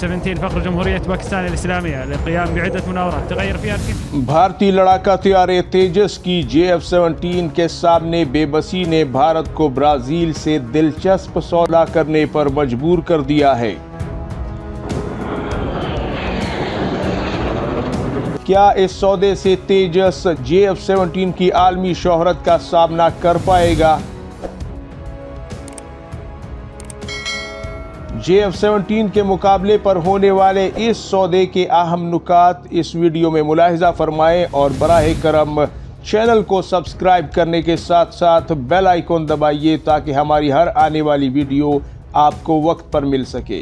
F-17 फख्र जमहूरियत पाकिस्तान इस्लामिया लिक़ियाम बिइद्दत मुनावरात तग़य्यर फ़ी भारतीय लड़ाका तैयारे तेजस की JF-17 के सामने बेबसी ने भारत को ब्राज़ील से दिलचस्प सौदा करने पर मजबूर कर दिया है। क्या इस सौदे से तेजस JF-17 की आलमी शोहरत का सामना कर पाएगा? JF-17 के मुकाबले पर होने वाले इस सौदे के अहम नुकात इस वीडियो में मुलाहिजा फरमाएं और बराह करम चैनल को सब्सक्राइब करने के साथ साथ बेल आइकन दबाइए ताकि हमारी हर आने वाली वीडियो आपको वक्त पर मिल सके।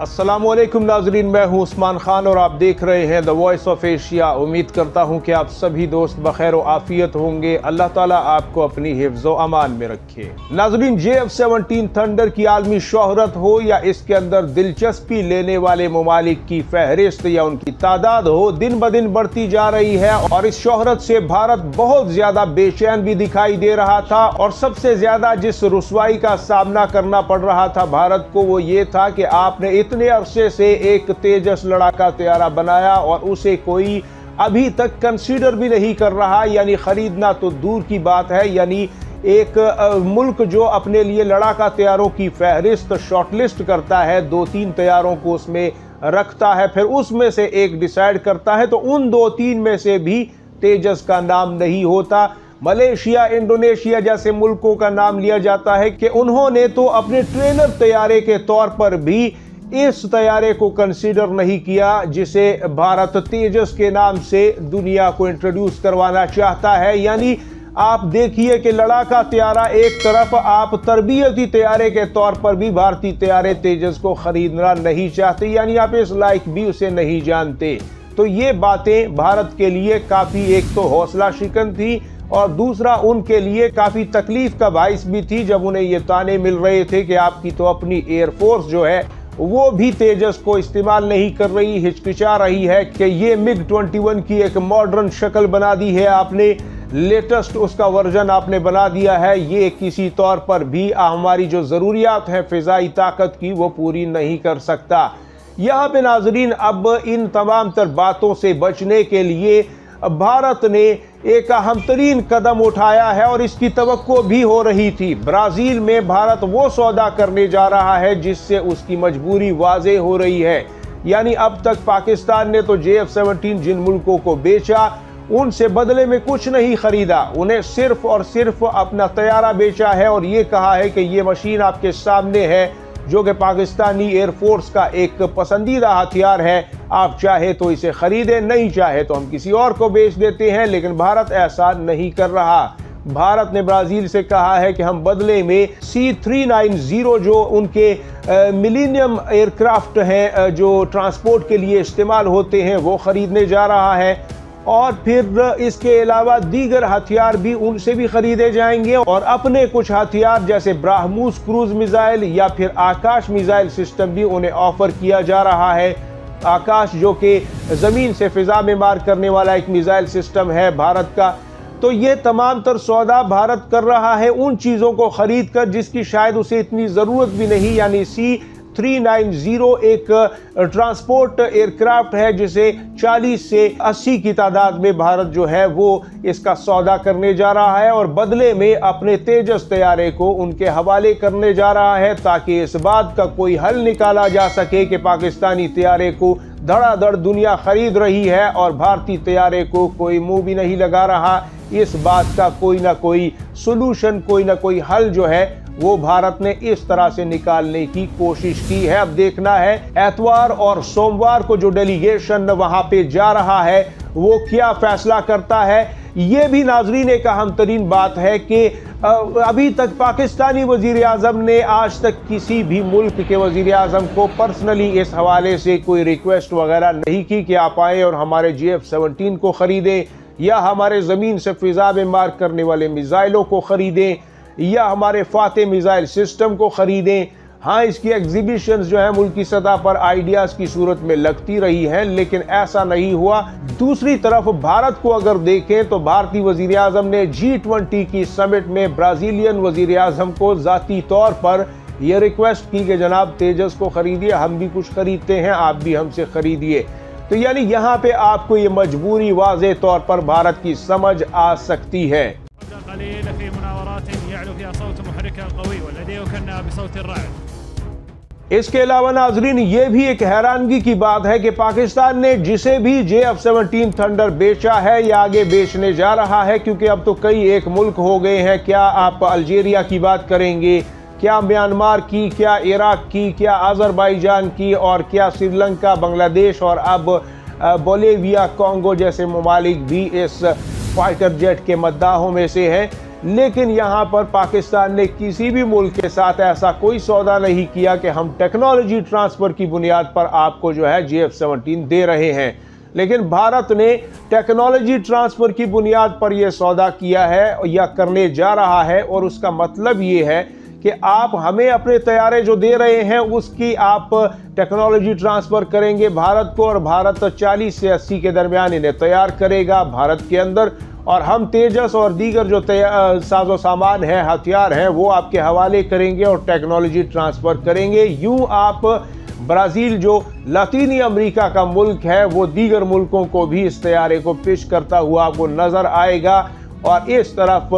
अस्सलाम वालेकुम नाजरीन, मैं हूं उस्मान खान और आप देख रहे हैं द वॉइस ऑफ एशिया। उम्मीद करता हूं कि आप सभी दोस्त बखैर और आफियत होंगे। अल्लाह ताला आपको अपनी हिफ्ज़ व अमान में रखे। नाजरीन, JF-17 थंडर की आलमी शोहरत हो या इसके अंदर दिलचस्पी लेने वाले ममालिक की फहरिस्त या उनकी तादाद हो, दिन ब दिन बढ़ती जा रही है और इस शोहरत से भारत बहुत ज्यादा बेचैन भी दिखाई दे रहा था। और सबसे ज्यादा जिस रुसवाई का सामना करना पड़ रहा था भारत को वो ये था कि आपने इतने अरसे से एक तेजस लड़ाका तैयारा बनाया और उसे कोई अभी तक कंसीडर भी नहीं कर रहा, यानी खरीदना तो दूर की बात है। यानी एक मुल्क जो अपने लिए लड़ाका तैयारों की फहरिस्त शॉर्टलिस्ट करता है, 2-3 तैयारों को उसमें रखता है, फिर उसमें से एक डिसाइड करता है, तो उन 2-3 में से भी तेजस का नाम नहीं होता। मलेशिया, इंडोनेशिया जैसे मुल्कों का नाम लिया जाता है कि उन्होंने तो अपने ट्रेनर तैयारे के तौर पर भी इस तैयारे को कंसीडर नहीं किया जिसे भारत तेजस के नाम से दुनिया को इंट्रोड्यूस करवाना चाहता है। यानी आप देखिए कि लड़ाका तैयारा एक तरफ, आप तरबियती तैयारे के तौर पर भी भारतीय तैयारे तेजस को खरीदना नहीं चाहते, यानी आप इस लायक भी उसे नहीं जानते। तो ये बातें भारत के लिए काफ़ी एक तो हौसला शिकन थी और दूसरा उनके लिए काफ़ी तकलीफ का बाइस भी थी जब उन्हें ये ताने मिल रहे थे कि आपकी तो अपनी एयरफोर्स जो है वो भी तेजस को इस्तेमाल नहीं कर रही, हिचकिचा रही है कि ये MiG-21 की एक मॉडर्न शक्ल बना दी है आपने, लेटेस्ट उसका वर्जन आपने बना दिया है, ये किसी तौर पर भी हमारी जो ज़रूरियात हैं फ़िज़ाई ताकत की वो पूरी नहीं कर सकता। यहाँ पे नाजरीन अब इन तमाम तर बातों से बचने के लिए भारत ने एक अहम तरीन कदम उठाया है और इसकी तवक्को भी हो रही थी। ब्राज़ील में भारत वो सौदा करने जा रहा है जिससे उसकी मजबूरी वाज़े हो रही है। यानी अब तक पाकिस्तान ने तो JF-17 जिन मुल्कों को बेचा उनसे बदले में कुछ नहीं खरीदा, उन्हें सिर्फ और सिर्फ अपना तैयारा बेचा है और ये कहा है कि ये मशीन आपके सामने है जो कि पाकिस्तानी एयरफोर्स का एक पसंदीदा हथियार है, आप चाहे तो इसे खरीदें, नहीं चाहे तो हम किसी और को बेच देते हैं। लेकिन भारत ऐसा नहीं कर रहा। भारत ने ब्राज़ील से कहा है कि हम बदले में C-390 जो उनके मिलीनियम एयरक्राफ्ट हैं जो ट्रांसपोर्ट के लिए इस्तेमाल होते हैं वो खरीदने जा रहा है और फिर इसके अलावा दीगर हथियार भी उनसे भी खरीदे जाएंगे और अपने कुछ हथियार जैसे ब्राह्मोस क्रूज मिसाइल या फिर आकाश मिसाइल सिस्टम भी उन्हें ऑफर किया जा रहा है। आकाश जो कि ज़मीन से फ़िज़ा में मार करने वाला एक मिसाइल सिस्टम है भारत का। तो ये तमाम तर सौदा भारत कर रहा है उन चीज़ों को खरीद कर जिसकी शायद उसे इतनी ज़रूरत भी नहीं। यानी C-390 एक ट्रांसपोर्ट एयरक्राफ्ट है जिसे 40 से 80 की तादाद में भारत जो है वो इसका सौदा करने जा रहा है और बदले में अपने तेजस तैयारे को उनके हवाले करने जा रहा है ताकि इस बात का कोई हल निकाला जा सके कि पाकिस्तानी तैयारे को धड़ाधड़ दुनिया खरीद रही है और भारतीय तैयारे को कोई मुंह भी नहीं लगा रहा। इस बात का कोई ना कोई सोल्यूशन, कोई ना कोई हल जो है वो भारत ने इस तरह से निकालने की कोशिश की है। अब देखना है एतवार और सोमवार को जो डेलीगेशन वहां पे जा रहा है वो क्या फैसला करता है। ये भी नाजरीन एक अहम तरीन बात है कि अभी तक पाकिस्तानी वजीर आज़म ने आज तक किसी भी मुल्क के वजीर आज़म को पर्सनली इस हवाले से कोई रिक्वेस्ट वगैरह नहीं की कि आप आए और हमारे JF-17 को ख़रीदें या हमारे ज़मीन से फ़िज़ा में मार करने वाले मिसाइलों को ख़रीदें या हमारे फाते मिसाइल सिस्टम को ख़रीदें। हाँ, इसकी एग्जीबिशंस जो है मुल्क की सतह पर आइडियाज की सूरत में लगती रही हैं, लेकिन ऐसा नहीं हुआ। दूसरी तरफ भारत को अगर देखें तो भारतीय वजीर आजम ने G20 की समिट में ब्राजीलियन वजीर आजम को जाती तौर पर यह रिक्वेस्ट की कि जनाब तेजस को खरीदिए, हम भी कुछ खरीदते हैं, आप भी हमसे खरीदिए। तो यानी यहाँ पे आपको ये मजबूरी वाज़े तौर पर भारत की समझ आ सकती है। इसके अलावा नाजरीन, ये भी एक हैरानगी की बात है कि पाकिस्तान ने जिसे भी JF-17 थंडर बेचा है या आगे बेचने जा रहा है, क्योंकि अब तो कई एक मुल्क हो गए हैं, क्या आप अल्जीरिया की बात करेंगे, क्या म्यांमार की, क्या इराक की, क्या अजरबैजान की, और क्या श्रीलंका, बांग्लादेश और अब बोलिविया, कॉन्गो जैसे ममालिक भी इस फाइटर जेट के मद्दाहों में से हैं। लेकिन यहाँ पर पाकिस्तान ने किसी भी मुल्क के साथ ऐसा कोई सौदा नहीं किया कि हम टेक्नोलॉजी ट्रांसफ़र की बुनियाद पर आपको जो है JF-17 दे रहे हैं। लेकिन भारत ने टेक्नोलॉजी ट्रांसफ़र की बुनियाद पर यह सौदा किया है या करने जा रहा है, और उसका मतलब ये है कि आप हमें अपने तैयारे जो दे रहे हैं उसकी आप टेक्नोलॉजी ट्रांसफ़र करेंगे भारत को, और भारत 40 से 80 के दरमियान इन्हें तैयार करेगा भारत के अंदर, और हम तेजस और दीगर जो साजो सामान है, हथियार हैं, वो आपके हवाले करेंगे और टेक्नोलॉजी ट्रांसफ़र करेंगे। यूं आप ब्राज़ील जो लातीनी अमेरिका का मुल्क है, वो दीगर मुल्कों को भी इस तैयारे को पेश करता हुआ आपको नज़र आएगा, और इस तरफ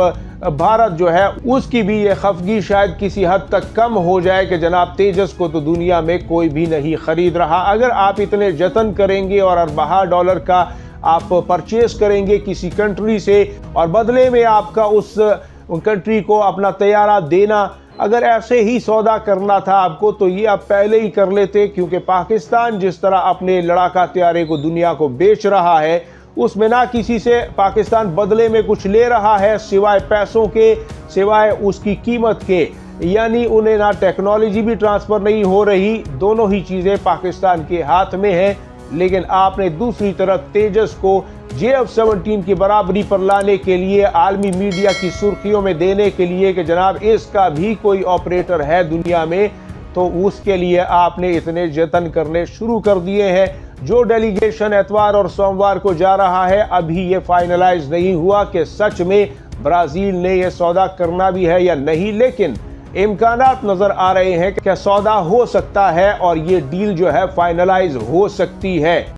भारत जो है उसकी भी ये खफगी शायद किसी हद तक कम हो जाए कि जनाब तेजस को तो दुनिया में कोई भी नहीं खरीद रहा। अगर आप इतने जतन करेंगे और अरबा डॉलर का आप परचेस करेंगे किसी कंट्री से, और बदले में आपका उस कंट्री को अपना तैयारा देना, अगर ऐसे ही सौदा करना था आपको तो ये आप पहले ही कर लेते, क्योंकि पाकिस्तान जिस तरह अपने लड़ाका तैयारे को दुनिया को बेच रहा है, उसमें ना किसी से पाकिस्तान बदले में कुछ ले रहा है सिवाय पैसों के, सिवाय उसकी कीमत के, यानी उन्हें ना टेक्नोलॉजी भी ट्रांसफ़र नहीं हो रही, दोनों ही चीज़ें पाकिस्तान के हाथ में हैं। लेकिन आपने दूसरी तरफ तेजस को JF-17 की बराबरी पर लाने के लिए, आलमी मीडिया की सुर्खियों में देने के लिए कि जनाब इसका भी कोई ऑपरेटर है दुनिया में, तो उसके लिए आपने इतने जतन करने शुरू कर दिए हैं। जो डेलीगेशन एतवार और सोमवार को जा रहा है, अभी ये फाइनलाइज नहीं हुआ कि सच में ब्राज़ील ने यह सौदा करना भी है या नहीं, लेकिन इम्कानात नज़र आ रहे हैं कि क्या सौदा हो सकता है और ये डील जो है फाइनलाइज हो सकती है।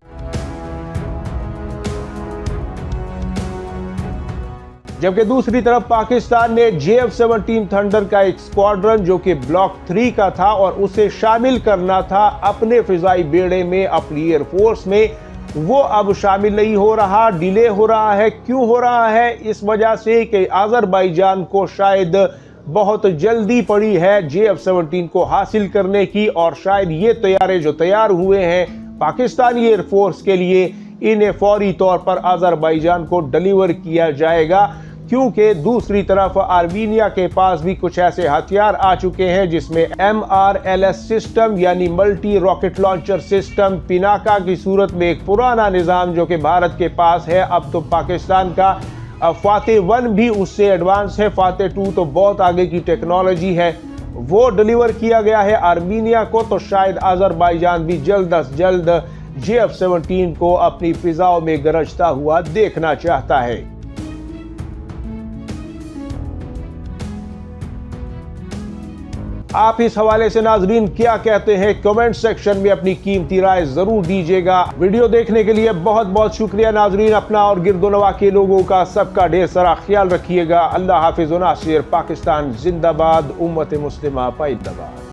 जबकि दूसरी तरफ पाकिस्तान ने JF-17 थंडर का एक स्क्वाड्रन जो कि ब्लॉक 3 का था और उसे शामिल करना था अपने फिजाई बेड़े में, अपनी एयरफोर्स में, वो अब शामिल नहीं हो रहा, डिले हो रहा है। क्यों हो रहा है? इस वजह से कि अजरबैजान को शायद बहुत जल्दी पड़ी है JF-17 को हासिल करने की, और शायद ये तैयारे जो तैयार हुए हैं पाकिस्तानी एयरफोर्स के लिए, इन्हें फौरी तौर पर अजरबैजान को डिलीवर किया जाएगा, क्योंकि दूसरी तरफ आर्मीनिया के पास भी कुछ ऐसे हथियार आ चुके हैं जिसमें MRLS सिस्टम यानी multi rocket launcher system, Pinaka की सूरत में एक पुराना निज़ाम जो कि भारत के पास है, अब तो पाकिस्तान का फाते 1 भी उससे एडवांस है, फाते 2 तो बहुत आगे की टेक्नोलॉजी है, वो डिलीवर किया गया है आर्मीनिया को। तो शायद अजरबैजान भी जल्द अज जल्द JF-17 को अपनी फिजाओं में गरजता हुआ देखना चाहता है। आप इस हवाले से नाजरीन क्या कहते हैं? कमेंट सेक्शन में अपनी कीमती राय जरूर दीजिएगा। वीडियो देखने के लिए बहुत बहुत शुक्रिया नाजरीन। अपना और गिरदोनवा के लोगों का सबका ढेर सारा ख्याल रखिएगा। अल्लाह हाफिज़ व नासिर। पाकिस्तान जिंदाबाद, उम्मत मुस्लिमा पाइंदाबाद।